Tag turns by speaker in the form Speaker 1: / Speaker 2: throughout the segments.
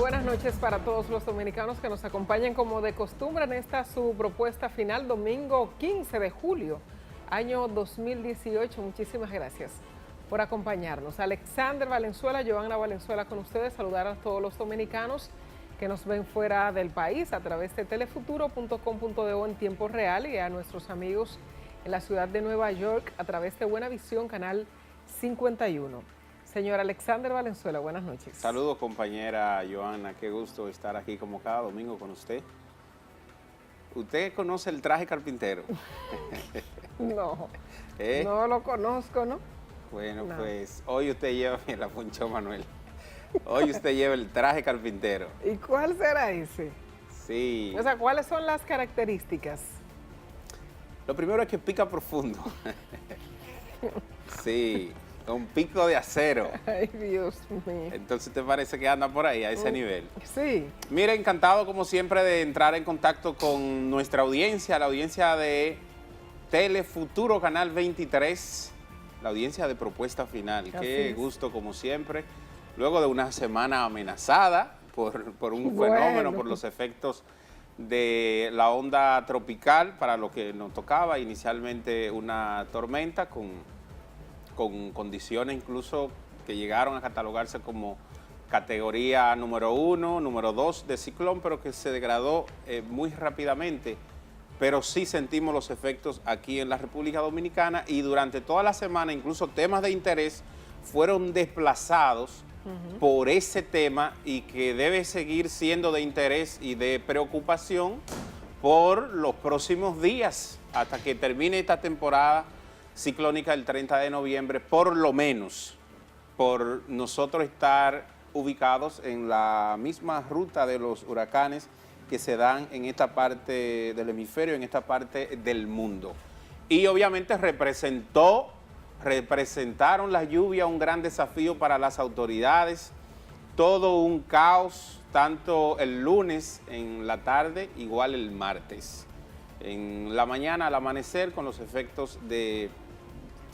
Speaker 1: buenas noches para todos los dominicanos que nos acompañan como de costumbre en esta su propuesta final, domingo 15 de julio, año 2018. Muchísimas gracias por acompañarnos. Alexander Valenzuela, Johanna Valenzuela con ustedes, saludar a todos los dominicanos que nos ven fuera del país a través de telefuturo.com.do en tiempo real y a nuestros amigos en la ciudad de Nueva York a través de Buena Visión, canal 51. Señor Alexander Valenzuela, buenas noches.
Speaker 2: Saludos, compañera Johanna, qué gusto estar aquí como cada domingo con usted. ¿Usted conoce el traje carpintero?
Speaker 1: No, no lo conozco, ¿no?
Speaker 2: Bueno, no. Pues hoy usted lleva, la ponchó Manuel, hoy usted lleva el traje carpintero.
Speaker 1: ¿Y cuál será ese?
Speaker 2: Sí.
Speaker 1: O sea, ¿cuáles son las características?
Speaker 2: Lo primero es que pica profundo. Sí. Con pico de acero.
Speaker 1: Ay, Dios mío.
Speaker 2: Entonces, ¿te parece que anda por ahí a ese nivel?
Speaker 1: Sí.
Speaker 2: Mire, encantado como siempre de entrar en contacto con nuestra audiencia, la audiencia de Telefuturo Canal 23, la audiencia de Propuesta Final. Qué gusto como siempre. Luego de una semana amenazada por un fenómeno, por los efectos de la onda tropical, para lo que nos tocaba inicialmente una tormenta con condiciones incluso que llegaron a catalogarse como categoría número 1, número 2 de ciclón, pero que se degradó muy rápidamente. Pero sí sentimos los efectos aquí en la República Dominicana y durante toda la semana incluso temas de interés fueron desplazados por ese tema y que debe seguir siendo de interés y de preocupación por los próximos días hasta que termine esta temporada ciclónica el 30 de noviembre, por lo menos, por nosotros estar ubicados en la misma ruta de los huracanes que se dan en esta parte del hemisferio, en esta parte del mundo. Y obviamente representaron las lluvias un gran desafío para las autoridades, todo un caos, tanto el lunes en la tarde, igual el martes. En la mañana al amanecer con los efectos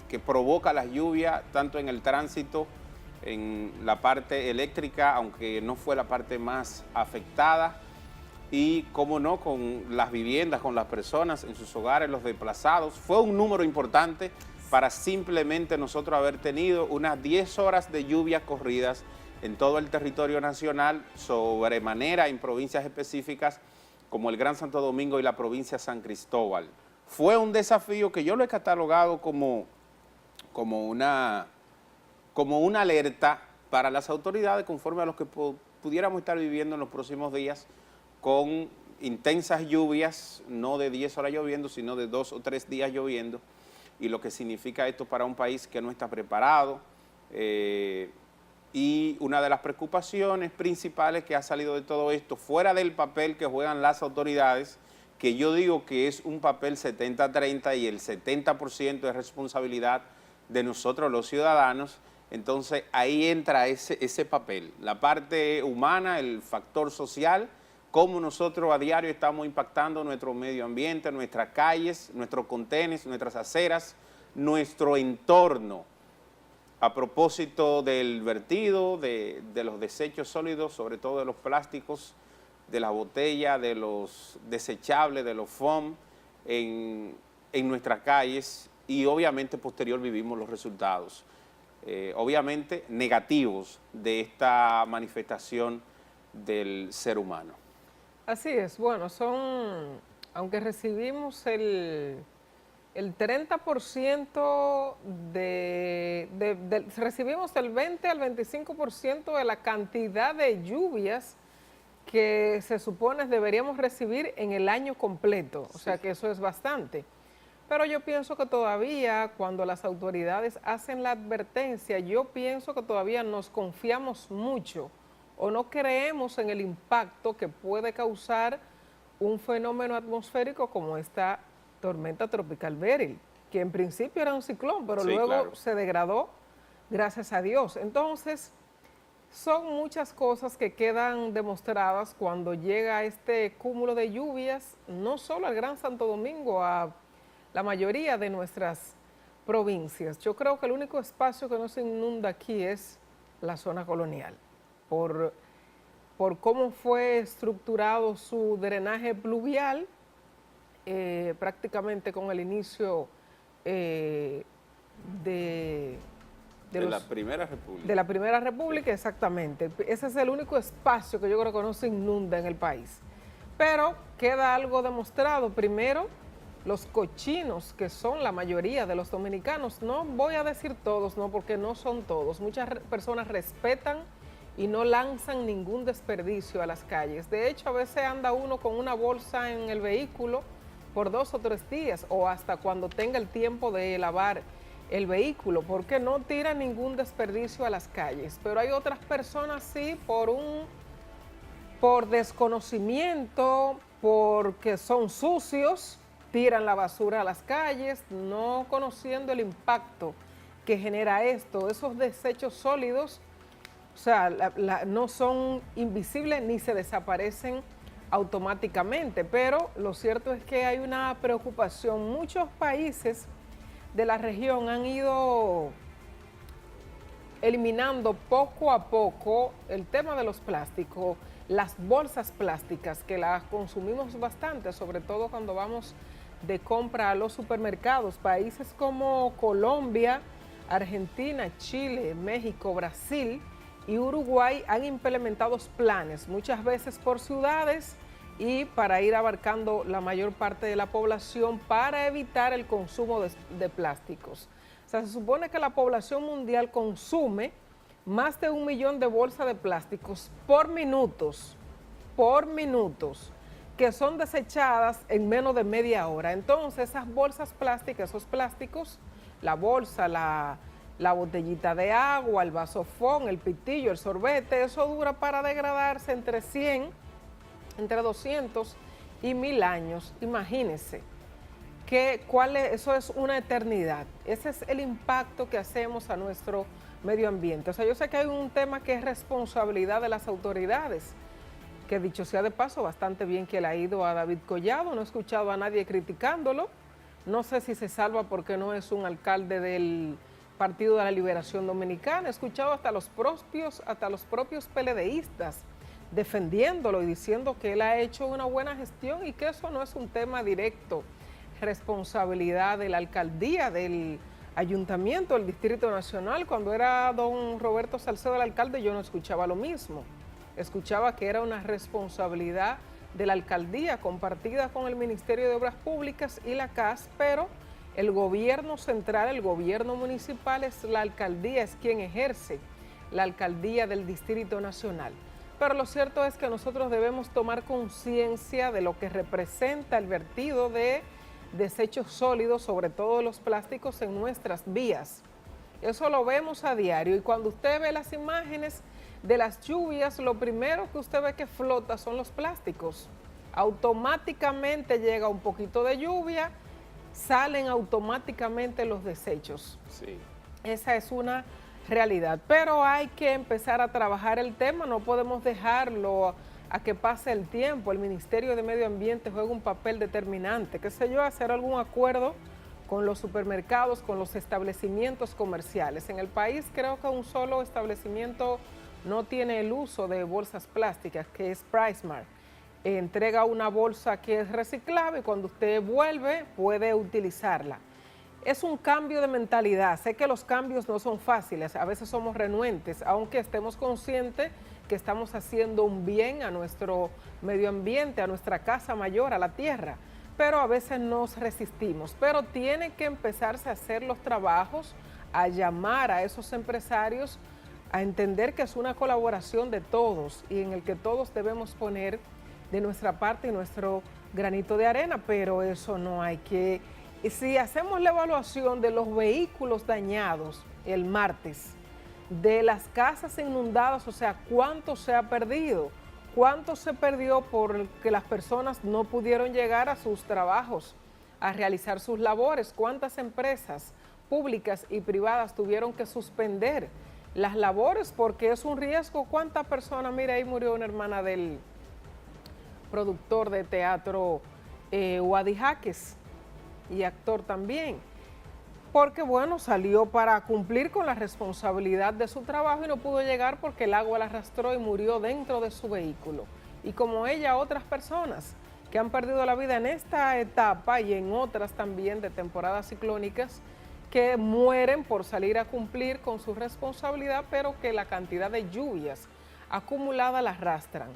Speaker 2: que provoca las lluvias, tanto en el tránsito, en la parte eléctrica, aunque no fue la parte más afectada, y cómo no, con las viviendas, con las personas en sus hogares, los desplazados. Fue un número importante para simplemente nosotros haber tenido unas 10 horas de lluvias corridas en todo el territorio nacional, sobremanera en provincias específicas como el Gran Santo Domingo y la provincia de San Cristóbal. Fue un desafío que yo lo he catalogado como una alerta para las autoridades conforme a lo que pudiéramos estar viviendo en los próximos días con intensas lluvias, no de 10 horas lloviendo, sino de 2 o 3 días lloviendo, y lo que significa esto para un país que no está preparado. Y una de las preocupaciones principales que ha salido de todo esto, fuera del papel que juegan las autoridades, que yo digo que es un papel 70-30 y el 70% es responsabilidad de nosotros los ciudadanos, entonces ahí entra ese papel, la parte humana, el factor social, cómo nosotros a diario estamos impactando nuestro medio ambiente, nuestras calles, nuestros contenes, nuestras aceras, nuestro entorno, a propósito del vertido, de los desechos sólidos, sobre todo de los plásticos, de la botella, de los desechables, de los foam en nuestras calles. Y obviamente posterior vivimos los resultados, obviamente negativos de esta manifestación del ser humano.
Speaker 1: Así es, bueno, aunque recibimos el 30% recibimos del 20 al 25% de la cantidad de lluvias que se supone deberíamos recibir en el año completo, o sea que eso es bastante. Pero yo pienso que todavía cuando las autoridades hacen la advertencia, yo pienso que todavía nos confiamos mucho o no creemos en el impacto que puede causar un fenómeno atmosférico como esta tormenta tropical Beryl, que en principio era un ciclón, pero luego se degradó, gracias a Dios. Entonces, son muchas cosas que quedan demostradas cuando llega este cúmulo de lluvias, no solo al Gran Santo Domingo, a la mayoría de nuestras provincias. Yo creo que el único espacio que no se inunda aquí es la zona colonial, por por cómo fue estructurado su drenaje pluvial, prácticamente con el inicio de
Speaker 2: la Primera República.
Speaker 1: De la Primera República, exactamente. Ese es el único espacio que yo creo que no se inunda en el país. Pero queda algo demostrado. Primero, los cochinos, que son la mayoría de los dominicanos, no voy a decir todos, no, porque no son todos. Muchas personas respetan y no lanzan ningún desperdicio a las calles. De hecho, a veces anda uno con una bolsa en el vehículo por 2 o 3 días o hasta cuando tenga el tiempo de lavar el vehículo, porque no tira ningún desperdicio a las calles. Pero hay otras personas sí, por desconocimiento, porque son sucios, tiran la basura a las calles, no conociendo el impacto que genera esto. Esos desechos sólidos, o sea, no son invisibles ni se desaparecen automáticamente, pero lo cierto es que hay una preocupación. Muchos países de la región han ido eliminando poco a poco el tema de los plásticos, las bolsas plásticas, que las consumimos bastante, sobre todo cuando vamos de compra a los supermercados. Países como Colombia, Argentina, Chile, México, Brasil y Uruguay han implementado planes, muchas veces por ciudades, y para ir abarcando la mayor parte de la población para evitar el consumo de plásticos. O sea, se supone que la población mundial consume más de 1 millón de bolsas de plásticos por minutos, que son desechadas en menos de media hora. Entonces, esas bolsas plásticas, esos plásticos, la bolsa, la botellita de agua, el vasofón, el pitillo, el sorbete, eso dura para degradarse entre 200 y 1000 años. Imagínense eso es una eternidad. Ese es el impacto que hacemos a nuestro medio ambiente. O sea, yo sé que hay un tema que es responsabilidad de las autoridades, que dicho sea de paso, bastante bien que le ha ido a David Collado, no he escuchado a nadie criticándolo. No sé si se salva porque no es un alcalde del Partido de la Liberación Dominicana. He escuchado hasta los propios PLDistas defendiéndolo y diciendo que él ha hecho una buena gestión y que eso no es un tema directo, responsabilidad de la alcaldía, del ayuntamiento, del Distrito Nacional. Cuando era don Roberto Salcedo el alcalde, yo no escuchaba lo mismo. Escuchaba que era una responsabilidad de la alcaldía compartida con el Ministerio de Obras Públicas y la CAS, pero el gobierno central, el gobierno municipal, es la alcaldía, es quien ejerce la alcaldía del Distrito Nacional. Pero lo cierto es que nosotros debemos tomar conciencia de lo que representa el vertido de desechos sólidos, sobre todo los plásticos, en nuestras vías. Eso lo vemos a diario, y cuando usted ve las imágenes de las lluvias, lo primero que usted ve que flota son los plásticos. Automáticamente llega un poquito de lluvia, salen automáticamente los desechos.
Speaker 2: Sí.
Speaker 1: Esa es una realidad, pero hay que empezar a trabajar el tema, no podemos dejarlo a que pase el tiempo. El Ministerio de Medio Ambiente juega un papel determinante, qué sé yo, hacer algún acuerdo con los supermercados, con los establecimientos comerciales. En el país creo que un solo establecimiento no tiene el uso de bolsas plásticas, que es PriceSmart. Entrega una bolsa que es reciclable y cuando usted vuelve puede utilizarla. Es un cambio de mentalidad. Sé que los cambios no son fáciles, a veces somos renuentes, aunque estemos conscientes que estamos haciendo un bien a nuestro medio ambiente, a nuestra casa mayor, a la tierra, pero a veces nos resistimos. Pero tiene que empezarse a hacer los trabajos, a llamar a esos empresarios, a entender que es una colaboración de todos y en el que todos debemos poner de nuestra parte y nuestro granito de arena, pero eso no hay que... Y si hacemos la evaluación de los vehículos dañados el martes, de las casas inundadas, o sea, ¿cuánto se ha perdido? ¿Cuánto se perdió porque las personas no pudieron llegar a sus trabajos, a realizar sus labores? ¿Cuántas empresas públicas y privadas tuvieron que suspender las labores porque es un riesgo? ¿Cuántas personas? Mira, ahí murió una hermana del productor de teatro Wadi Jaques, y actor también. porque bueno, salió para cumplir con la responsabilidad de su trabajo y no pudo llegar porque el agua la arrastró y murió dentro de su vehículo. Y como ella, otras personas que han perdido la vida en esta etapa y en otras también de temporadas ciclónicas, que mueren por salir a cumplir con su responsabilidad, pero que la cantidad de lluvias acumuladas las arrastran.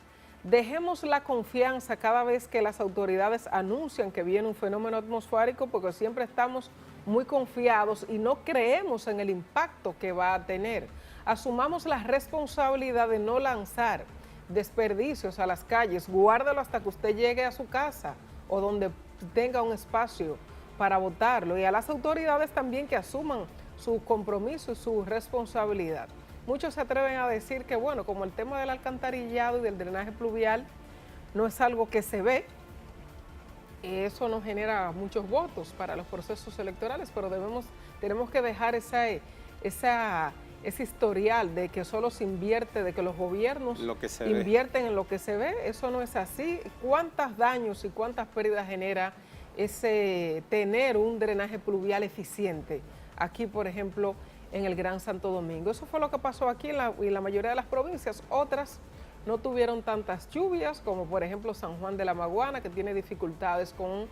Speaker 1: Dejemos la confianza cada vez que las autoridades anuncian que viene un fenómeno atmosférico, porque siempre estamos muy confiados y no creemos en el impacto que va a tener. Asumamos la responsabilidad de no lanzar desperdicios a las calles, guárdalo hasta que usted llegue a su casa o donde tenga un espacio para botarlo, y a las autoridades también que asuman su compromiso y su responsabilidad. Muchos se atreven a decir que, bueno, como el tema del alcantarillado y del drenaje pluvial no es algo que se ve, eso no genera muchos votos para los procesos electorales, pero tenemos que dejar ese historial de que solo se invierte, de que los gobiernos invierten en lo que se ve. Eso no es así. ¿Cuántos daños y cuántas pérdidas genera ese tener un drenaje pluvial eficiente? Aquí, por ejemplo, en el Gran Santo Domingo. Eso fue lo que pasó aquí en la mayoría de las provincias. Otras no tuvieron tantas lluvias, como por ejemplo San Juan de la Maguana, que tiene dificultades con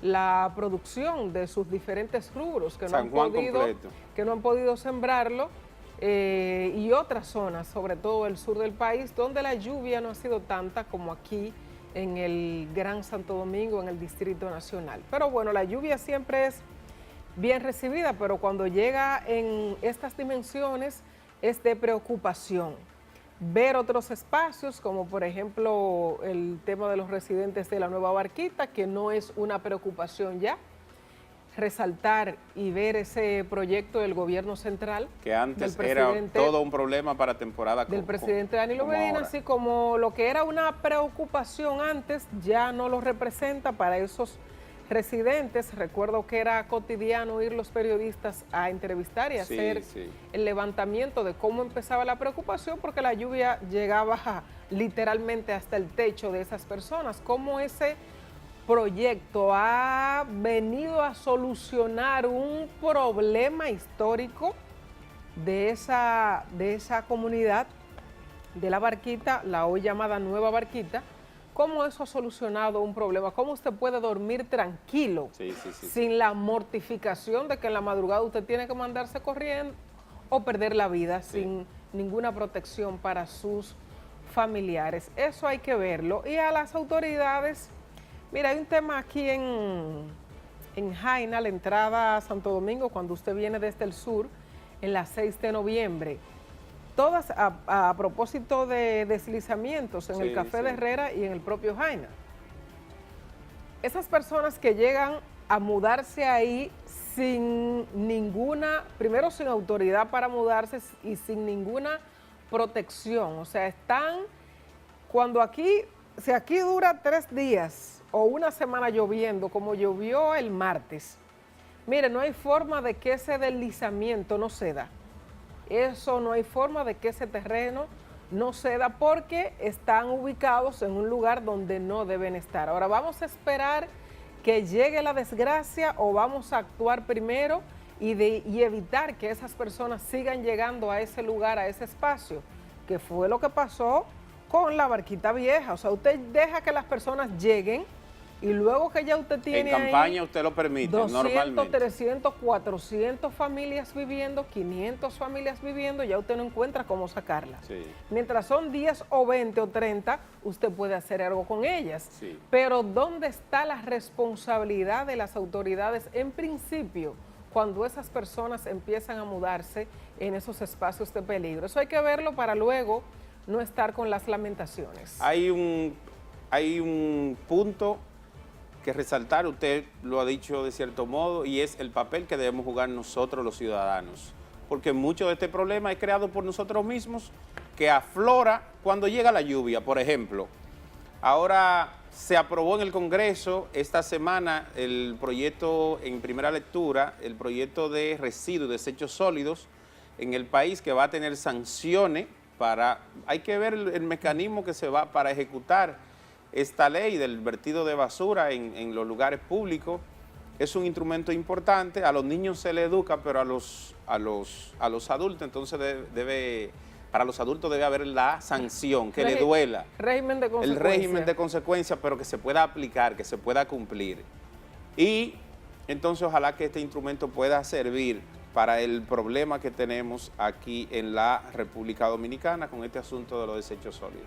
Speaker 1: la producción de sus diferentes rubros, que no han podido sembrarlo, y otras zonas, sobre todo el sur del país, donde la lluvia no ha sido tanta como aquí en el Gran Santo Domingo, en el Distrito Nacional. Pero bueno, la lluvia siempre es bien recibida, pero cuando llega en estas dimensiones es de preocupación. Ver otros espacios, como por ejemplo el tema de los residentes de la Nueva Barquita, que no es una preocupación ya. Resaltar y ver ese proyecto del gobierno central.
Speaker 2: Que antes era todo un problema para temporada.
Speaker 1: Del presidente Danilo Medina, así como lo que era una preocupación antes, ya no lo representa para esos residentes. Recuerdo que era cotidiano ir los periodistas a entrevistar y hacer el levantamiento de cómo empezaba la preocupación, porque la lluvia llegaba literalmente hasta el techo de esas personas. Cómo ese proyecto ha venido a solucionar un problema histórico de esa comunidad de la Barquita, la hoy llamada Nueva Barquita. ¿Cómo eso ha solucionado un problema? ¿Cómo usted puede dormir tranquilo sin la mortificación de que en la madrugada usted tiene que mandarse corriendo o perder la vida sin ninguna protección para sus familiares? Eso hay que verlo. Y a las autoridades, mira, hay un tema aquí en Jaina, la entrada a Santo Domingo, cuando usted viene desde el sur, en la 6 de noviembre. Todas a propósito de deslizamientos en el Café de Herrera y en el propio Jaina. Esas personas que llegan a mudarse ahí sin ninguna, primero sin autoridad para mudarse y sin ninguna protección. O sea, están, cuando aquí, si aquí dura 3 días o una semana lloviendo, como llovió el martes, mire, no hay forma de que ese deslizamiento no se da. Eso no hay forma de que ese terreno no ceda, porque están ubicados en un lugar donde no deben estar. Ahora, ¿vamos a esperar que llegue la desgracia o vamos a actuar primero y evitar que esas personas sigan llegando a ese lugar, a ese espacio? Que fue lo que pasó con la Barquita Vieja. O sea, usted deja que las personas lleguen y luego que ya usted tiene
Speaker 2: en campaña ahí usted lo permite
Speaker 1: 200,
Speaker 2: normalmente.
Speaker 1: 300, 400 familias viviendo, 500 familias viviendo, ya usted no encuentra cómo sacarlas. Mientras son 10 o 20 o 30, usted puede hacer algo con ellas. Pero ¿dónde está la responsabilidad de las autoridades en principio cuando esas personas empiezan a mudarse en esos espacios de peligro? Eso hay que verlo para luego no estar con las lamentaciones.
Speaker 2: Hay un punto que resaltar, usted lo ha dicho de cierto modo, y es el papel que debemos jugar nosotros los ciudadanos, porque mucho de este problema es creado por nosotros mismos, que aflora cuando llega la lluvia. Por ejemplo, ahora se aprobó en el Congreso esta semana el proyecto en primera lectura, el proyecto de residuos, desechos sólidos en el país, que va a tener sanciones hay que ver el mecanismo que se va para ejecutar esta ley del vertido de basura en los lugares públicos. es un instrumento importante. A los niños se les educa, pero a los adultos, entonces para los adultos debe haber la sanción, que le duela.
Speaker 1: Régimen de consecuencia.
Speaker 2: El régimen de consecuencia, pero que se pueda aplicar, que se pueda cumplir. Y entonces ojalá que este instrumento pueda servir para el problema que tenemos aquí en la República Dominicana con este asunto de los desechos sólidos.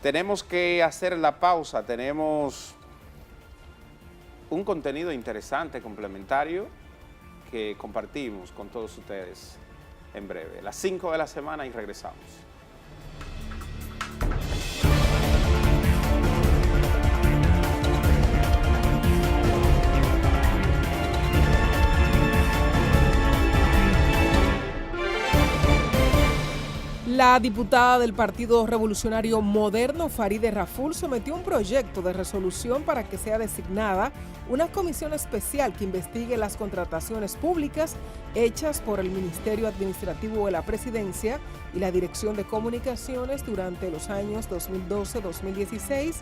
Speaker 2: Tenemos que hacer la pausa, tenemos un contenido interesante, complementario, que compartimos con todos ustedes en breve. Las 5 de la semana y regresamos.
Speaker 1: La diputada del Partido Revolucionario Moderno, Farideh Raful, sometió un proyecto de resolución para que sea designada una comisión especial que investigue las contrataciones públicas hechas por el Ministerio Administrativo de la Presidencia y la Dirección de Comunicaciones durante los años 2012-2016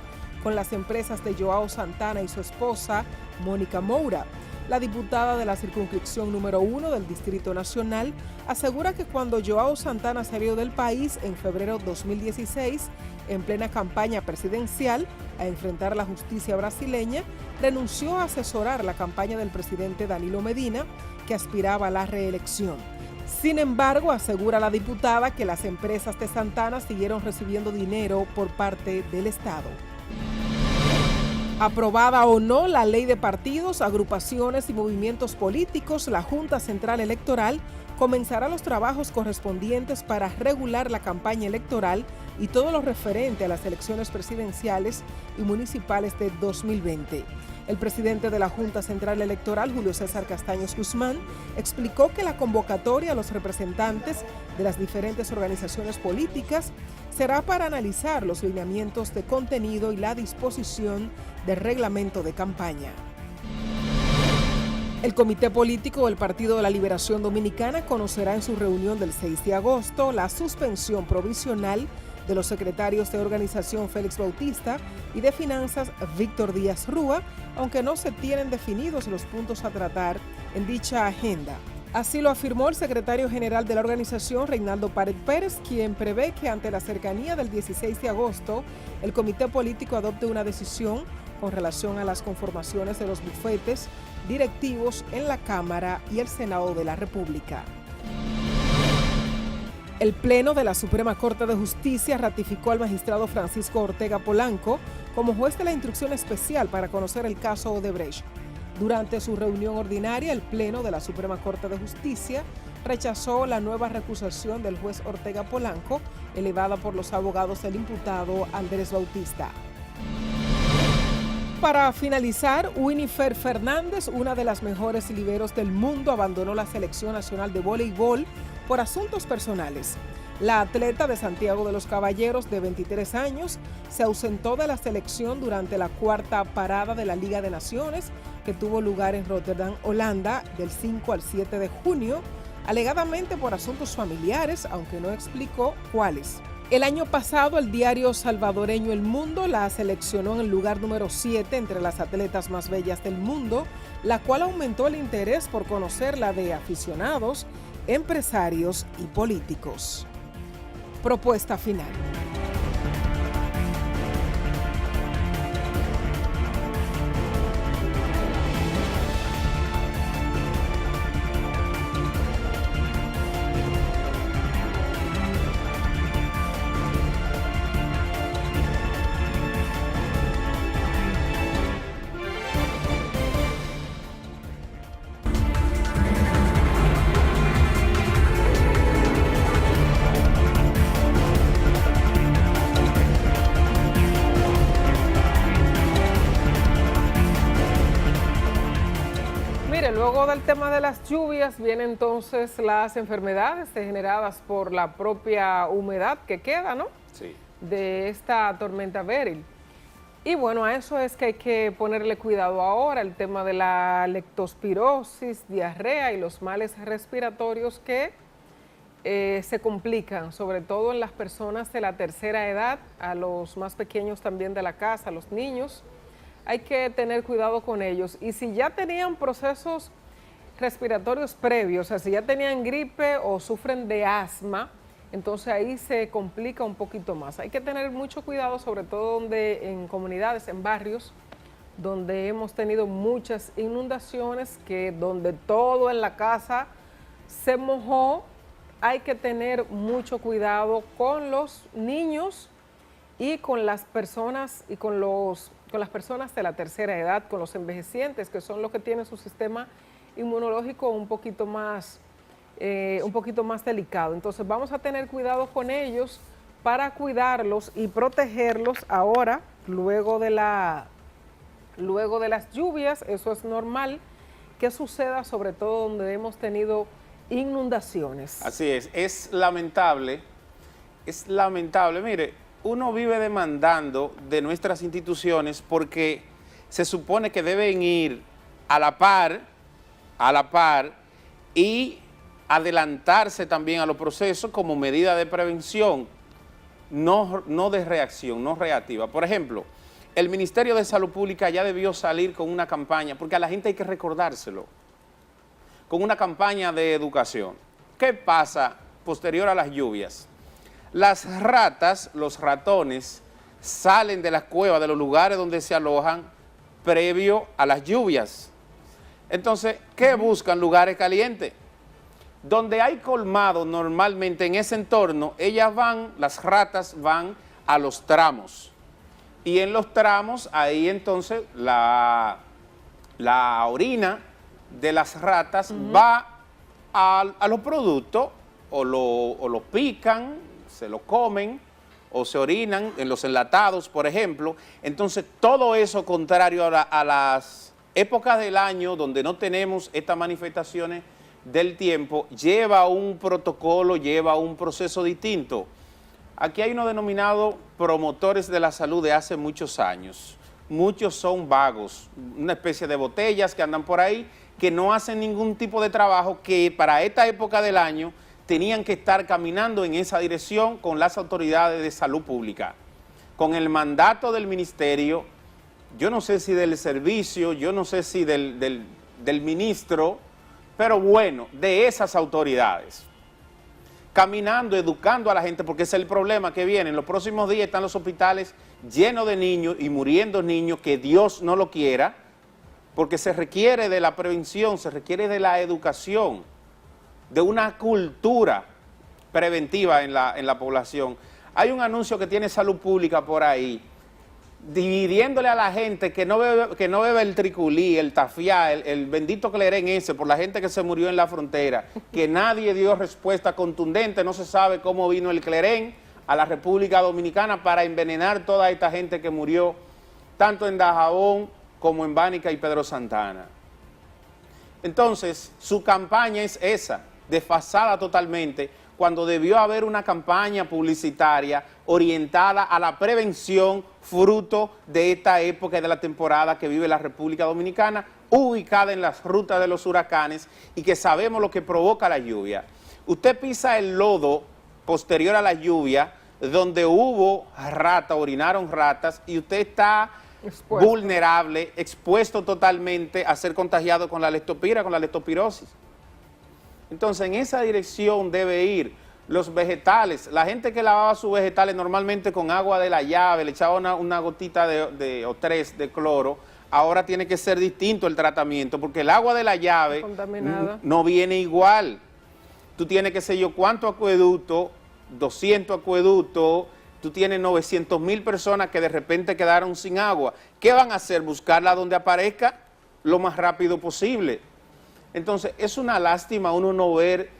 Speaker 1: con las empresas de Joao Santana y su esposa, Mónica Moura. La diputada de la circunscripción número 1 del Distrito Nacional asegura que cuando Joao Santana salió del país en febrero de 2016, en plena campaña presidencial, a enfrentar la justicia brasileña, renunció a asesorar la campaña del presidente Danilo Medina, que aspiraba a la reelección. Sin embargo, asegura la diputada que las empresas de Santana siguieron recibiendo dinero por parte del Estado. Aprobada o no la ley de partidos, agrupaciones y movimientos políticos, la Junta Central Electoral comenzará los trabajos correspondientes para regular la campaña electoral y todo lo referente a las elecciones presidenciales y municipales de 2020. El presidente de la Junta Central Electoral, Julio César Castaños Guzmán, explicó que la convocatoria a los representantes de las diferentes organizaciones políticas será para analizar los lineamientos de contenido y la disposición del reglamento de campaña. El Comité Político del Partido de la Liberación Dominicana conocerá en su reunión del 6 de agosto la suspensión provisional de los secretarios de Organización Félix Bautista y de Finanzas Víctor Díaz Rúa, aunque no se tienen definidos los puntos a tratar en dicha agenda. Así lo afirmó el secretario general de la organización, Reinaldo Pared Pérez, quien prevé que ante la cercanía del 16 de agosto, el comité político adopte una decisión con relación a las conformaciones de los bufetes directivos en la Cámara y el Senado de la República. El Pleno de la Suprema Corte de Justicia ratificó al magistrado Francisco Ortega Polanco como juez de la instrucción especial para conocer el caso Odebrecht. Durante su reunión ordinaria, el Pleno de la Suprema Corte de Justicia rechazó la nueva recusación del juez Ortega Polanco, elevada por los abogados del imputado Andrés Bautista. Para finalizar, Winifred Fernández, una de las mejores liberos del mundo, abandonó la Selección Nacional de Voleibol por asuntos personales. La atleta de Santiago de los Caballeros, de 23 años, se ausentó de la selección durante la cuarta parada de la Liga de Naciones, que tuvo lugar en Rotterdam, Holanda, del 5 al 7 de junio, alegadamente por asuntos familiares, aunque no explicó cuáles. El año pasado, el diario salvadoreño El Mundo la seleccionó en el lugar número 7 entre las atletas más bellas del mundo, la cual aumentó el interés por conocerla de aficionados, empresarios y políticos. Propuesta final. Luego del tema de las lluvias vienen entonces las enfermedades generadas por la propia humedad que queda, ¿no?
Speaker 2: Sí.
Speaker 1: De esta tormenta Beryl. Y bueno, a eso es que hay que ponerle cuidado ahora, el tema de la leptospirosis, diarrea y los males respiratorios que se complican, sobre todo en las personas de la tercera edad, a los más pequeños también de la casa, a los niños. hay que tener cuidado con ellos. Y si ya tenían procesos respiratorios previos, o sea, si ya tenían gripe o sufren de asma, entonces ahí se complica un poquito más. Hay que tener mucho cuidado, sobre todo en comunidades, en barrios, donde hemos tenido muchas inundaciones, donde todo en la casa se mojó. Hay que tener mucho cuidado con los niños y con las personas con las personas de la tercera edad, con los envejecientes, que son los que tienen su sistema inmunológico un poquito más delicado. Entonces vamos a tener cuidado con ellos para cuidarlos y protegerlos ahora, luego de las lluvias. Eso es normal que suceda, sobre todo donde hemos tenido inundaciones.
Speaker 2: Así es lamentable, mire, uno vive demandando de nuestras instituciones porque se supone que deben ir a la par y adelantarse también a los procesos como medida de prevención, no de reacción, no reactiva. Por ejemplo, el Ministerio de Salud Pública ya debió salir con una campaña, porque a la gente hay que recordárselo, con una campaña de educación. ¿Qué pasa posterior a las lluvias? Las ratas, los ratones, salen de las cuevas, de los lugares donde se alojan previo a las lluvias. Entonces, ¿qué buscan? Lugares calientes. Donde hay colmado normalmente en ese entorno, las ratas van a los tramos. Y en los tramos, ahí entonces la orina de las ratas va a los productos, o lo pican, se lo comen, o se orinan en los enlatados, por ejemplo. Entonces, todo eso contrario a las épocas del año donde no tenemos estas manifestaciones del tiempo, lleva un protocolo, lleva un proceso distinto. Aquí hay unos denominados promotores de la salud de hace muchos años. Muchos son vagos, una especie de botellas que andan por ahí, que no hacen ningún tipo de trabajo, que para esta época del año tenían que estar caminando en esa dirección con las autoridades de salud pública, con el mandato del ministerio, yo no sé si del servicio, yo no sé si del ministro, pero bueno, de esas autoridades, caminando, educando a la gente, porque ese es el problema que viene. En los próximos días están los hospitales llenos de niños y muriendo niños, que Dios no lo quiera, porque se requiere de la prevención, se requiere de la educación, de una cultura preventiva en la población. Hay un anuncio que tiene Salud Pública por ahí, dividiéndole a la gente que no bebe el triculí, el tafiá, el bendito clerén ese, por la gente que se murió en la frontera, que nadie dio respuesta contundente, no se sabe cómo vino el clerén a la República Dominicana para envenenar toda esta gente que murió, tanto en Dajabón como en Bánica y Pedro Santana. Entonces, su campaña es esa, desfasada totalmente, cuando debió haber una campaña publicitaria orientada a la prevención, fruto de esta época de la temporada que vive la República Dominicana, ubicada en las rutas de los huracanes y que sabemos lo que provoca la lluvia. Usted pisa el lodo posterior a la lluvia, donde hubo ratas, orinaron ratas, y usted está vulnerable, expuesto totalmente a ser contagiado con la leptospira, con la leptospirosis. Entonces, en esa dirección debe ir. Los vegetales, la gente que lavaba sus vegetales normalmente con agua de la llave, le echaba una gotita o tres de cloro, ahora tiene que ser distinto el tratamiento, porque el agua de la llave no viene igual. Tú tienes, qué sé yo, ¿cuántos acueductos? 200 acueductos, tú tienes 900,000 personas que de repente quedaron sin agua. ¿Qué van a hacer? Buscarla donde aparezca lo más rápido posible. Entonces, es una lástima uno no ver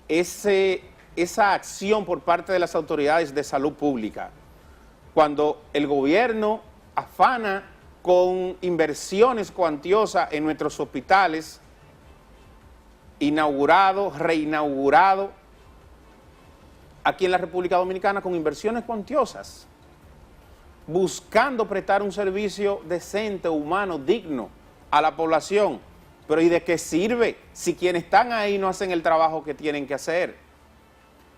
Speaker 2: esa acción por parte de las autoridades de salud pública. Cuando el gobierno afana con inversiones cuantiosas en nuestros hospitales, inaugurado, reinaugurado, aquí en la República Dominicana, con inversiones cuantiosas, buscando prestar un servicio decente, humano, digno a la población. Pero ¿y de qué sirve si quienes están ahí no hacen el trabajo que tienen que hacer?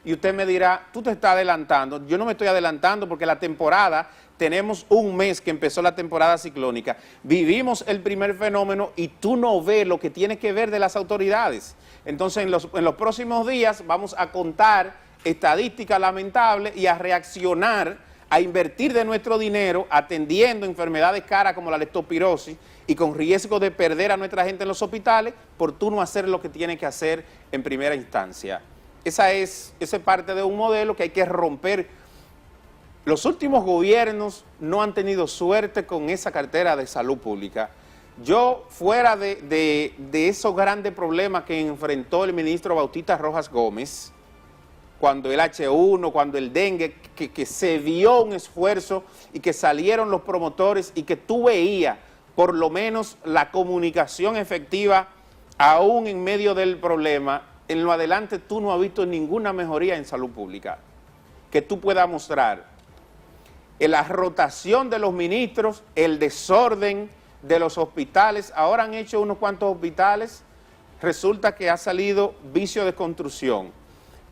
Speaker 2: Y usted me dirá, tú te estás adelantando. Yo no me estoy adelantando porque la temporada, tenemos un mes que empezó la temporada ciclónica, vivimos el primer fenómeno y tú no ves lo que tienes que ver de las autoridades. Entonces en los próximos días vamos a contar estadísticas lamentables y a reaccionar, a invertir de nuestro dinero atendiendo enfermedades caras como la leptospirosis y con riesgo de perder a nuestra gente en los hospitales por tú no hacer lo que tiene que hacer en primera instancia. Esa es parte de un modelo que hay que romper. Los últimos gobiernos no han tenido suerte con esa cartera de salud pública. Yo, fuera de esos grandes problemas que enfrentó el ministro Bautista Rojas Gómez, cuando el H1, cuando el dengue, que se vio un esfuerzo y que salieron los promotores y que tú veías por lo menos la comunicación efectiva aún en medio del problema, en lo adelante tú no has visto ninguna mejoría en salud pública que tú puedas mostrar. En la rotación de los ministros, el desorden de los hospitales, ahora han hecho unos cuantos hospitales, resulta que ha salido vicio de construcción,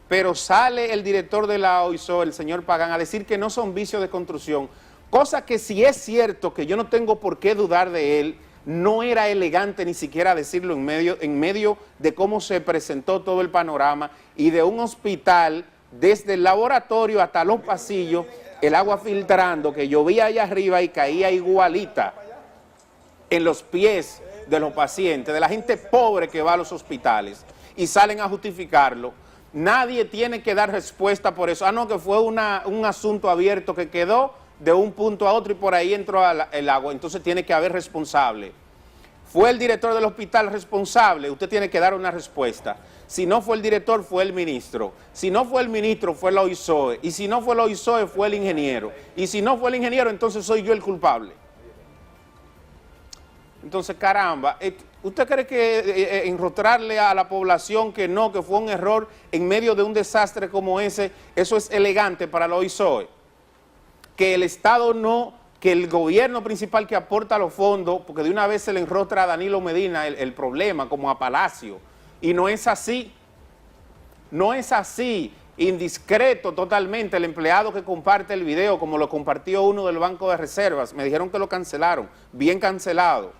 Speaker 2: pero sale el director de la OISO, el señor Pagán, a decir que no son vicios de construcción, cosa que si es cierto, que yo no tengo por qué dudar de él, no era elegante ni siquiera decirlo en medio de cómo se presentó todo el panorama y de un hospital, desde el laboratorio hasta los pasillos, el agua filtrando, que llovía allá arriba y caía igualita en los pies de los pacientes, de la gente pobre que va a los hospitales, y salen a justificarlo. Nadie tiene que dar respuesta por eso. No, que fue un asunto abierto que quedó de un punto a otro y por ahí entró el agua, entonces tiene que haber responsable. ¿Fue el director del hospital responsable? Usted tiene que dar una respuesta. Si no fue el director, fue el ministro. Si no fue el ministro, fue la OISOE. Y si no fue la OISOE, fue el ingeniero. Y si no fue el ingeniero, entonces soy yo el culpable. Entonces, caramba, ¿usted cree que enrostrarle a la población que no, que fue un error en medio de un desastre como ese, eso es elegante para la OISOE? Que el Estado no, que el gobierno principal que aporta los fondos, porque de una vez se le enrostra a Danilo Medina el problema, como a Palacio, y no es así, no es así, indiscreto totalmente el empleado que comparte el video, como lo compartió uno del Banco de Reservas, me dijeron que lo cancelaron, bien cancelado,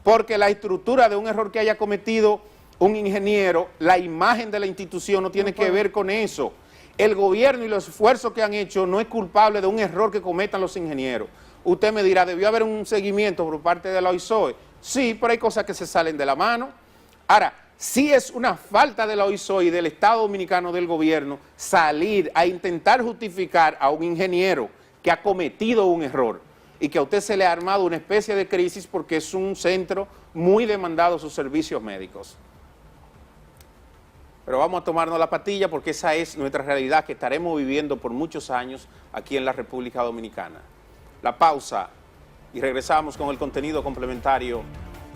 Speaker 2: porque la estructura de un error que haya cometido un ingeniero, la imagen de la institución no tiene que ver con eso. El gobierno y los esfuerzos que han hecho no es culpable de un error que cometan los ingenieros. Usted me dirá, ¿debió haber un seguimiento por parte de la OISOE? Sí, pero hay cosas que se salen de la mano. Ahora, sí es una falta de la OISOE y del Estado Dominicano, del gobierno, salir a intentar justificar a un ingeniero que ha cometido un error y que a usted se le ha armado una especie de crisis porque es un centro muy demandado sus servicios médicos. Pero vamos a tomarnos la pastilla porque esa es nuestra realidad que estaremos viviendo por muchos años aquí en la República Dominicana. La pausa y regresamos con el contenido complementario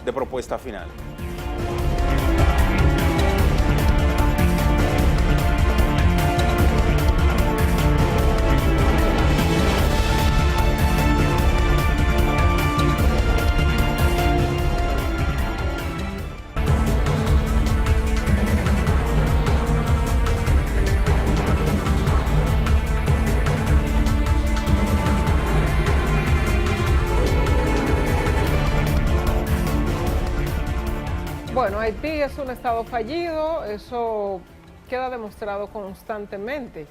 Speaker 2: de Propuesta Final.
Speaker 1: Bueno, Haití es un estado fallido, eso queda demostrado constantemente,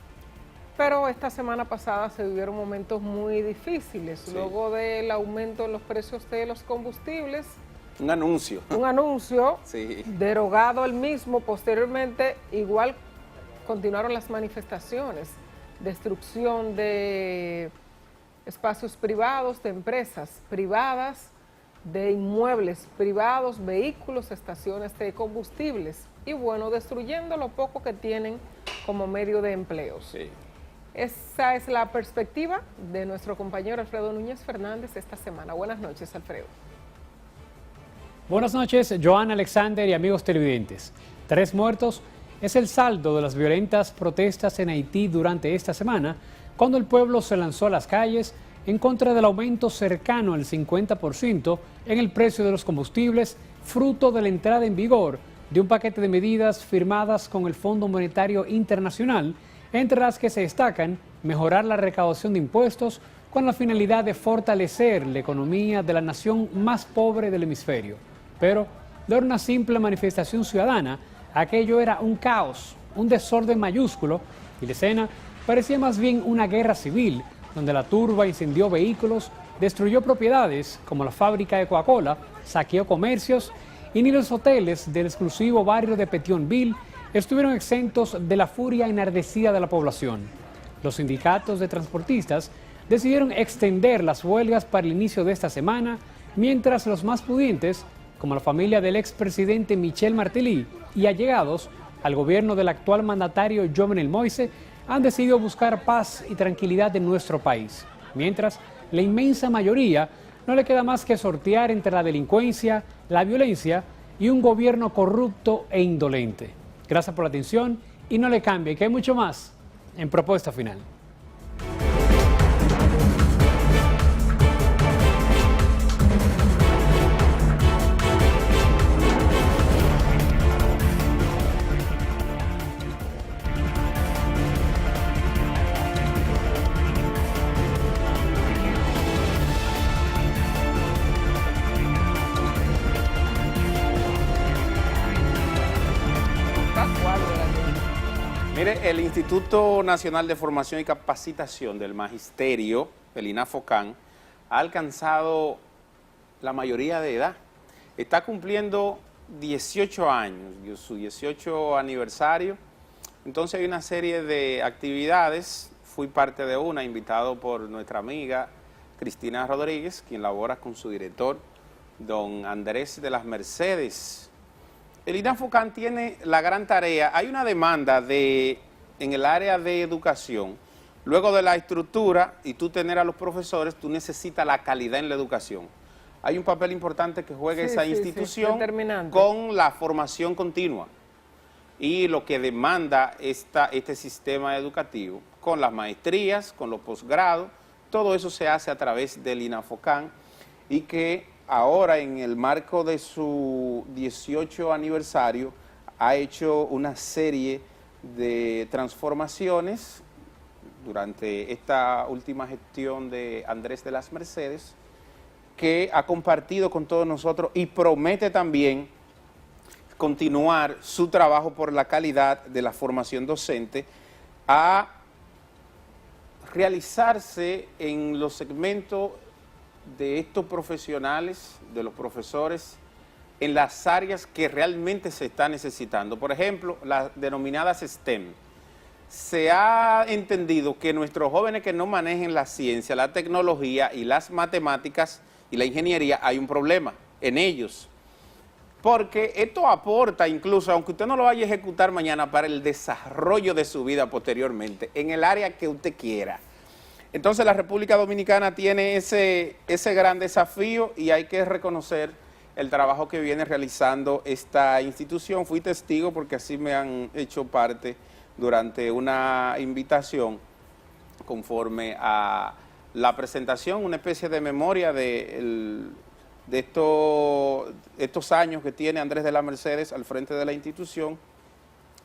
Speaker 1: pero esta semana pasada se vivieron momentos muy difíciles, sí. Luego del aumento en los precios de los combustibles.
Speaker 2: Un anuncio.
Speaker 1: Un anuncio,
Speaker 2: sí.
Speaker 1: Derogado el mismo, posteriormente igual continuaron las manifestaciones, destrucción de espacios privados, de empresas privadas, de inmuebles privados, vehículos, estaciones de combustibles y bueno, destruyendo lo poco que tienen como medio de empleos.
Speaker 2: Sí.
Speaker 1: Esa es la perspectiva de nuestro compañero Alfredo Núñez Fernández esta semana. Buenas noches, Alfredo.
Speaker 3: Buenas noches, Joana, Alexander y amigos televidentes. 3 muertos es el saldo de las violentas protestas en Haití durante esta semana, cuando el pueblo se lanzó a las calles en contra del aumento cercano al 50% en el precio de los combustibles, fruto de la entrada en vigor de un paquete de medidas firmadas con el Fondo Monetario Internacional entre las que se destacan mejorar la recaudación de impuestos con la finalidad de fortalecer la economía de la nación más pobre del hemisferio. Pero de una simple manifestación ciudadana, aquello era un caos, un desorden mayúsculo, y la escena parecía más bien una guerra civil, donde la turba incendió vehículos, destruyó propiedades como la fábrica de Coca-Cola, saqueó comercios, y ni los hoteles del exclusivo barrio de Petionville estuvieron exentos de la furia enardecida de la población. Los sindicatos de transportistas decidieron extender las huelgas para el inicio de esta semana, mientras los más pudientes, como la familia del expresidente Michel Martelly y allegados al gobierno del actual mandatario Jovenel Moïse, han decidido buscar paz y tranquilidad en nuestro país. Mientras, la inmensa mayoría no le queda más que sortear entre la delincuencia, la violencia y un gobierno corrupto e indolente. Gracias por la atención y no le cambie, que hay mucho más en Propuesta Final.
Speaker 2: Mire, el Instituto Nacional de Formación y Capacitación del Magisterio, el INAFOCAN, ha alcanzado la mayoría de edad. Está cumpliendo 18 años, su 18 aniversario. Entonces hay una serie de actividades. Fui parte de una, invitado por nuestra amiga Cristina Rodríguez, quien labora con su director, don Andrés de las Mercedes. El INAFOCAN tiene la gran tarea. Hay una demanda en el área de educación. Luego de la estructura y tú tener a los profesores, tú necesitas la calidad en la educación. Hay un papel importante que juega esa institución con la formación continua y lo que demanda este sistema educativo, con las maestrías, con los posgrados. Todo eso se hace a través del INAFOCAN y que ahora, en el marco de su 18 aniversario, ha hecho una serie de transformaciones durante esta última gestión de Andrés de las Mercedes, que ha compartido con todos nosotros y promete también continuar su trabajo por la calidad de la formación docente a realizarse en los segmentos de estos profesionales, de los profesores, en las áreas que realmente se está necesitando. Por ejemplo, las denominadas STEM. Se ha entendido que nuestros jóvenes que no manejen la ciencia, la tecnología y las matemáticas y la ingeniería, hay un problema en ellos. Porque esto aporta incluso, aunque usted no lo vaya a ejecutar mañana, para el desarrollo de su vida posteriormente, en el área que usted quiera. Entonces la República Dominicana tiene ese gran desafío y hay que reconocer el trabajo que viene realizando esta institución. Fui testigo porque así me han hecho parte durante una invitación conforme a la presentación, una especie de memoria de estos años que tiene Andrés de las Mercedes al frente de la institución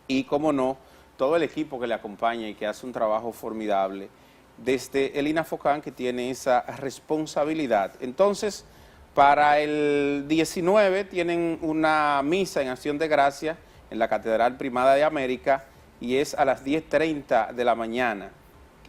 Speaker 2: y, cómo no, todo el equipo que le acompaña y que hace un trabajo formidable desde el INAFOCAN, que tiene esa responsabilidad. Entonces, para el 19 tienen una misa en acción de gracia en la Catedral Primada de América y es a las 10:30 de la mañana.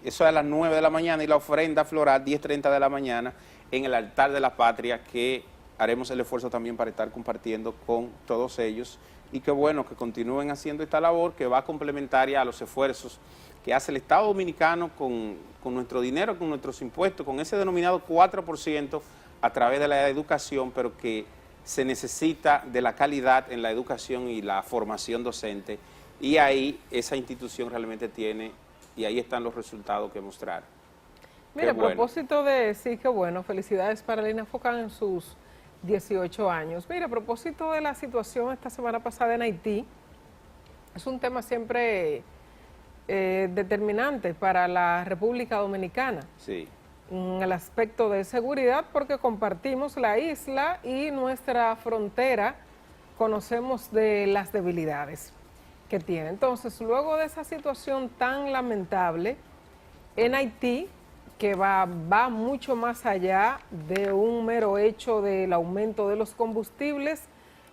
Speaker 2: Eso es a las 9 de la mañana y la ofrenda floral 10:30 de la mañana en el altar de la patria, que haremos el esfuerzo también para estar compartiendo con todos ellos. Y qué bueno que continúen haciendo esta labor que va complementaria a los esfuerzos que hace el Estado Dominicano con nuestro dinero, con nuestros impuestos, con ese denominado 4% a través de la educación, pero que se necesita de la calidad en la educación y la formación docente. Y ahí esa institución realmente tiene, y ahí están los resultados que mostrar.
Speaker 1: Mira, a propósito de, sí, qué bueno, felicidades para el INAFOCAN en sus 18 años. Mira, a propósito de la situación esta semana pasada en Haití, es un tema siempre determinante para la República Dominicana.
Speaker 2: Sí.
Speaker 1: En el aspecto de seguridad, porque compartimos la isla y nuestra frontera, conocemos de las debilidades. que tiene. Entonces, luego de esa situación tan lamentable, en Haití, que va mucho más allá de un mero hecho del aumento de los combustibles,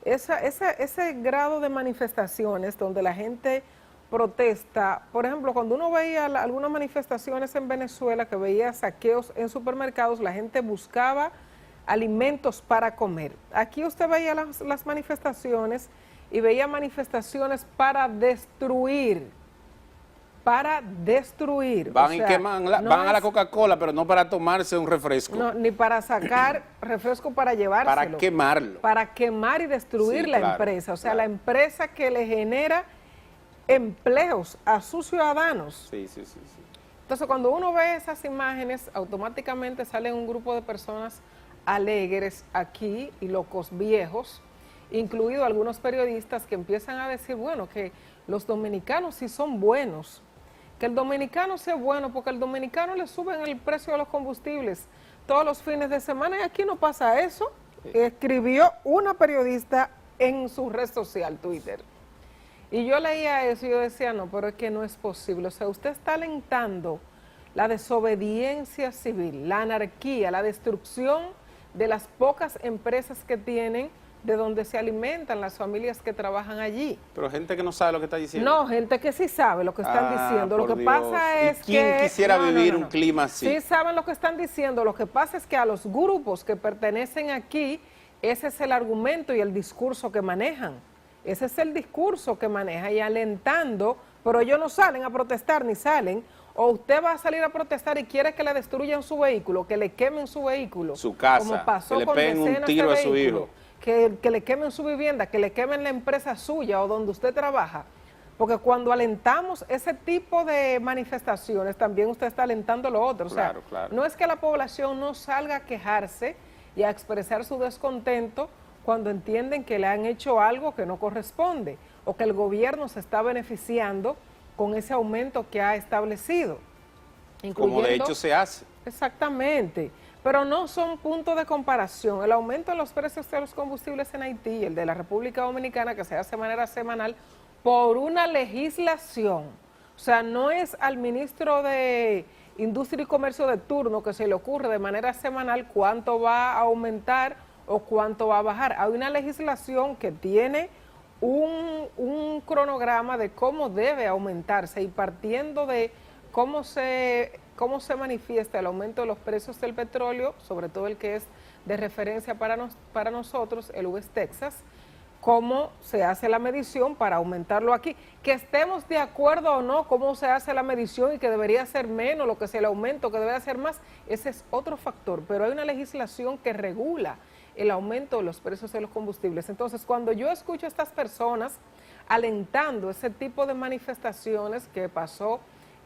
Speaker 1: ese grado de manifestaciones donde la gente protesta, por ejemplo, cuando uno veía algunas manifestaciones en Venezuela, que veía saqueos en supermercados, la gente buscaba alimentos para comer. Aquí usted veía las manifestaciones y veía manifestaciones para destruir.
Speaker 2: Van y queman, van a la Coca-Cola, pero no para tomarse un refresco.
Speaker 1: No, ni para sacar refresco para llevárselo.
Speaker 2: Para quemarlo.
Speaker 1: Para quemar y destruir la empresa. O sea, la empresa que le genera empleos a sus ciudadanos.
Speaker 2: Sí.
Speaker 1: Entonces, cuando uno ve esas imágenes, automáticamente sale un grupo de personas alegres aquí y locos viejos, incluidos algunos periodistas que empiezan a decir, bueno, que los dominicanos sí son buenos, que el dominicano sea bueno, porque al dominicano le suben el precio de los combustibles todos los fines de semana y aquí no pasa eso. Escribió una periodista en su red social, Twitter. Y yo leía eso y yo decía, no, pero es que no es posible. O sea, usted está alentando la desobediencia civil, la anarquía, la destrucción de las pocas empresas que tienen, de donde se alimentan las familias que trabajan allí.
Speaker 2: Pero gente que no sabe lo que está diciendo.
Speaker 1: No, gente que sí sabe lo que están diciendo. Lo que
Speaker 2: Dios.
Speaker 1: pasa es que...
Speaker 2: ¿Quién quisiera vivir un clima así?
Speaker 1: Sí saben lo que están diciendo. Lo que pasa es que a los grupos que pertenecen aquí, ese es el argumento y el discurso que manejan. Ese es el discurso que maneja y alentando, pero ellos no salen a protestar ni salen. O usted va a salir a protestar y quiere que le destruyan su vehículo, que le quemen su vehículo.
Speaker 2: Su casa,
Speaker 1: como pasó
Speaker 2: que le
Speaker 1: con
Speaker 2: peguen un
Speaker 1: decenas
Speaker 2: tiro
Speaker 1: de
Speaker 2: a su
Speaker 1: vehículos,
Speaker 2: hijo.
Speaker 1: que le quemen su vivienda, que le quemen la empresa suya o donde usted trabaja. Porque cuando alentamos ese tipo de manifestaciones, también usted está alentando lo otro.
Speaker 2: Claro,
Speaker 1: o sea,
Speaker 2: claro.
Speaker 1: no es que la población no salga a quejarse y a expresar su descontento cuando entienden que le han hecho algo que no corresponde o que el gobierno se está beneficiando con ese aumento que ha establecido.
Speaker 2: Como de hecho se hace.
Speaker 1: Exactamente, pero no son puntos de comparación. El aumento de los precios de los combustibles en Haití, el de la República Dominicana, que se hace de manera semanal, por una legislación. O sea, no es al ministro de Industria y Comercio de turno que se le ocurre de manera semanal cuánto va a aumentar o cuánto va a bajar. Hay una legislación que tiene un cronograma de cómo debe aumentarse y partiendo de cómo se manifiesta el aumento de los precios del petróleo, sobre todo el que es de referencia para nosotros, el West Texas, cómo se hace la medición para aumentarlo aquí. Que estemos de acuerdo o no cómo se hace la medición y que debería ser menos lo que sea el aumento, que debería ser más, ese es otro factor, pero hay una legislación que regula el aumento de los precios de los combustibles. Entonces, cuando yo escucho a estas personas alentando ese tipo de manifestaciones que pasó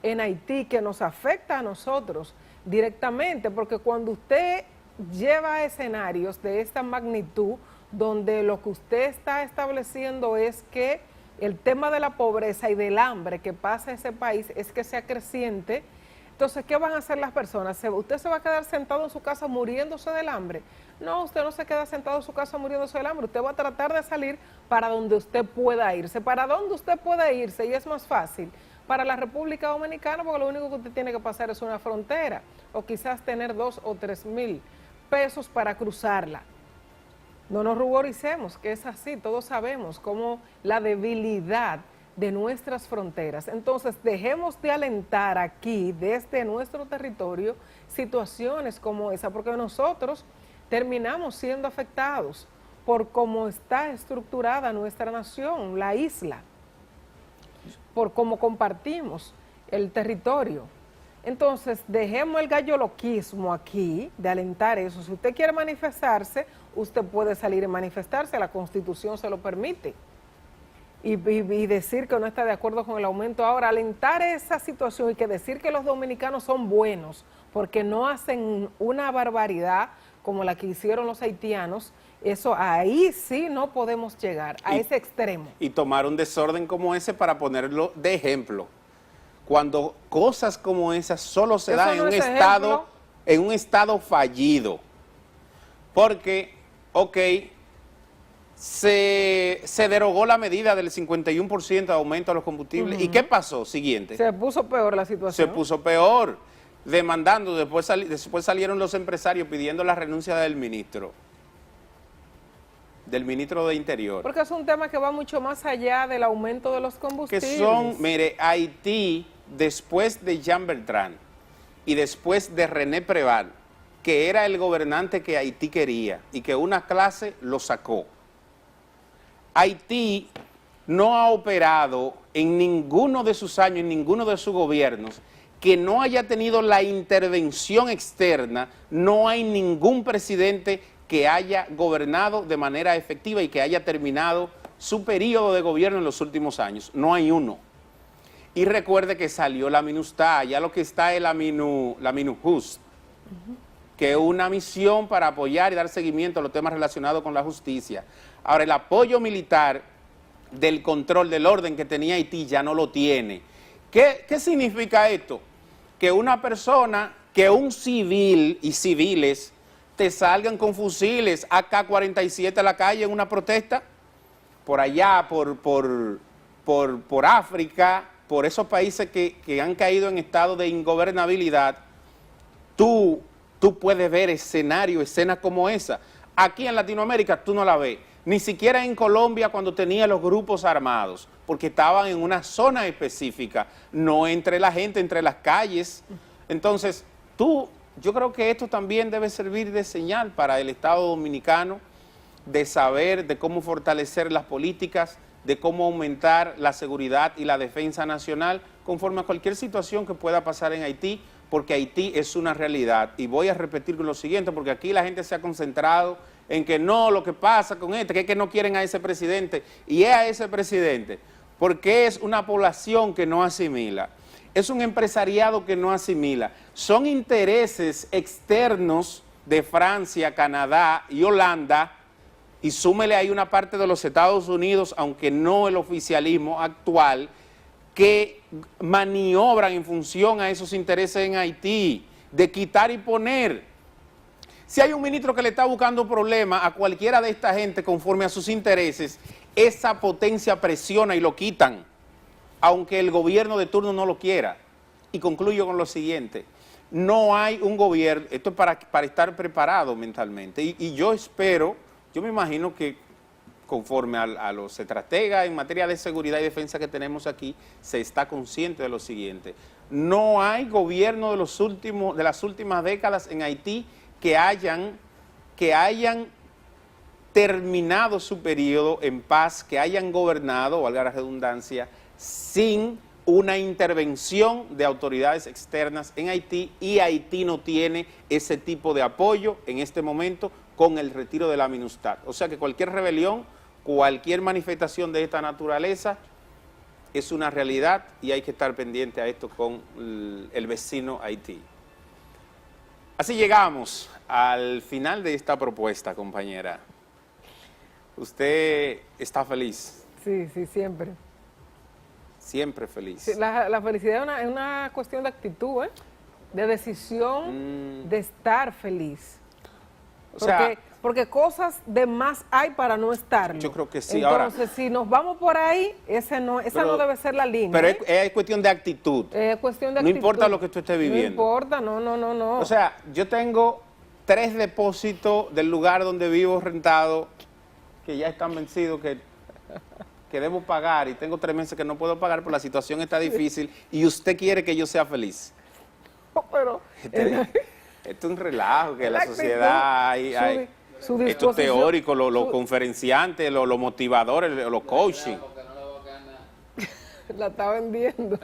Speaker 1: en Haití, que nos afecta a nosotros directamente, porque cuando usted lleva escenarios de esta magnitud, donde lo que usted está estableciendo es que el tema de la pobreza y del hambre que pasa en ese país es que sea creciente, entonces, ¿qué van a hacer las personas? ¿Usted se va a quedar sentado en su casa muriéndose del hambre? No, usted no se queda sentado en su casa muriéndose del hambre, usted va a tratar de salir para donde usted pueda irse. ¿Para dónde usted puede irse? Y es más fácil para la República Dominicana, porque lo único que usted tiene que pasar es una frontera, o quizás tener 2 o 3 mil pesos para cruzarla. No nos ruboricemos, que es así, todos sabemos cómo la debilidad de nuestras fronteras. Entonces, dejemos de alentar aquí, desde nuestro territorio, situaciones como esa, porque nosotros terminamos siendo afectados por cómo está estructurada nuestra nación, la isla, por cómo compartimos el territorio. Entonces, dejemos el galloloquismo aquí, de alentar eso. Si usted quiere manifestarse, usted puede salir y manifestarse, la Constitución se lo permite. Y decir que no está de acuerdo con el aumento. Ahora, alentar esa situación y que decir que los dominicanos son buenos porque no hacen una barbaridad como la que hicieron los haitianos, eso ahí sí no podemos llegar a ese extremo.
Speaker 2: Y tomar un desorden como ese para ponerlo de ejemplo. Cuando cosas como esas solo se dan en un estado fallido. Porque, ok, se derogó la medida del 51% de aumento a los combustibles. ¿Y qué pasó? Siguiente.
Speaker 1: Se puso peor la situación.
Speaker 2: Se puso peor, demandando, después salieron los empresarios pidiendo la renuncia del ministro de Interior.
Speaker 1: Porque es un tema que va mucho más allá del aumento de los combustibles.
Speaker 2: Que son, mire, Haití, después de Jean Bertrand y después de René Préval, que era el gobernante que Haití quería y que una clase lo sacó. Haití no ha operado en ninguno de sus años, en ninguno de sus gobiernos, que no haya tenido la intervención externa. No hay ningún presidente que haya gobernado de manera efectiva y que haya terminado su periodo de gobierno en los últimos años. No hay uno. Y recuerde que salió la MINUSTAH, ya lo que está es la MINUJUST, que es una misión para apoyar y dar seguimiento a los temas relacionados con la justicia. Ahora, el apoyo militar del control del orden que tenía Haití ya no lo tiene. ¿Qué significa esto? Que una persona, que un civil y civiles te salgan con fusiles AK-47 a la calle en una protesta, por allá, por África, por esos países que han caído en estado de ingobernabilidad, tú puedes ver escenas como esa. Aquí en Latinoamérica tú no la ves, ni siquiera en Colombia cuando tenía los grupos armados, porque estaban en una zona específica, no entre la gente, entre las calles. Entonces, yo creo que esto también debe servir de señal para el Estado dominicano, de saber de cómo fortalecer las políticas, de cómo aumentar la seguridad y la defensa nacional conforme a cualquier situación que pueda pasar en Haití, porque Haití es una realidad. Y voy a repetir lo siguiente, porque aquí la gente se ha concentrado en que no, lo que pasa con que es que no quieren a ese presidente, y es a ese presidente, porque es una población que no asimila, es un empresariado que no asimila, son intereses externos de Francia, Canadá y Holanda, y súmele ahí una parte de los Estados Unidos, aunque no el oficialismo actual, que maniobran en función a esos intereses en Haití, de quitar y poner. Si hay un ministro que le está buscando problemas a cualquiera de esta gente conforme a sus intereses, esa potencia presiona y lo quitan, aunque el gobierno de turno no lo quiera. Y concluyo con lo siguiente: no hay un gobierno, esto es para estar preparado mentalmente, y yo espero, yo me imagino que conforme a los estrategas en materia de seguridad y defensa que tenemos aquí, se está consciente de lo siguiente: no hay gobierno de las últimas décadas en Haití que hayan terminado su periodo en paz, que hayan gobernado, valga la redundancia, sin una intervención de autoridades externas en Haití, y Haití no tiene ese tipo de apoyo en este momento con el retiro de la MINUSTAH. O sea que cualquier rebelión, cualquier manifestación de esta naturaleza es una realidad y hay que estar pendiente a esto con el vecino Haití. Así llegamos al final de esta propuesta, compañera. ¿Usted está feliz?
Speaker 1: Sí, siempre.
Speaker 2: Siempre feliz.
Speaker 1: Sí, la felicidad es una cuestión de actitud, de decisión, de estar feliz. Porque cosas de más hay para no estarlo.
Speaker 2: Yo creo que sí.
Speaker 1: Entonces,
Speaker 2: ahora,
Speaker 1: si nos vamos por ahí, esa no debe ser la línea.
Speaker 2: Pero es cuestión de actitud.
Speaker 1: Es cuestión de
Speaker 2: no
Speaker 1: actitud.
Speaker 2: importa lo que tú estés viviendo.
Speaker 1: No importa, no.
Speaker 2: O sea, yo tengo 3 depósitos del lugar donde vivo rentado que ya están vencidos, que debo pagar, y tengo 3 meses que no puedo pagar porque la situación está difícil, y usted quiere que yo sea feliz.
Speaker 1: Pero
Speaker 2: Esto es un relajo, que la sociedad hay estos teóricos, los conferenciantes, los motivadores, los coaching.
Speaker 1: La está vendiendo.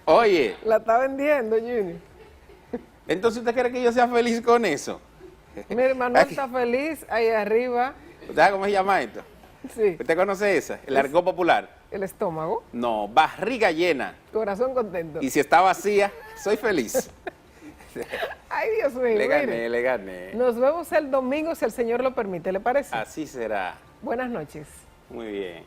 Speaker 2: Oye.
Speaker 1: La está vendiendo, Junior.
Speaker 2: Entonces, ¿usted quiere que yo sea feliz con eso?
Speaker 1: Mire, Manuel está feliz ahí arriba.
Speaker 2: ¿Usted sabe cómo se llama esto?
Speaker 1: Sí.
Speaker 2: ¿Usted conoce esa? El argot popular.
Speaker 1: El estómago.
Speaker 2: No, barriga llena.
Speaker 1: Corazón contento.
Speaker 2: Y si está vacía, soy feliz.
Speaker 1: Ay, Dios mío.
Speaker 2: Le gané.
Speaker 1: Nos vemos el domingo si el Señor lo permite, ¿le parece?
Speaker 2: Así será.
Speaker 1: Buenas noches.
Speaker 2: Muy bien.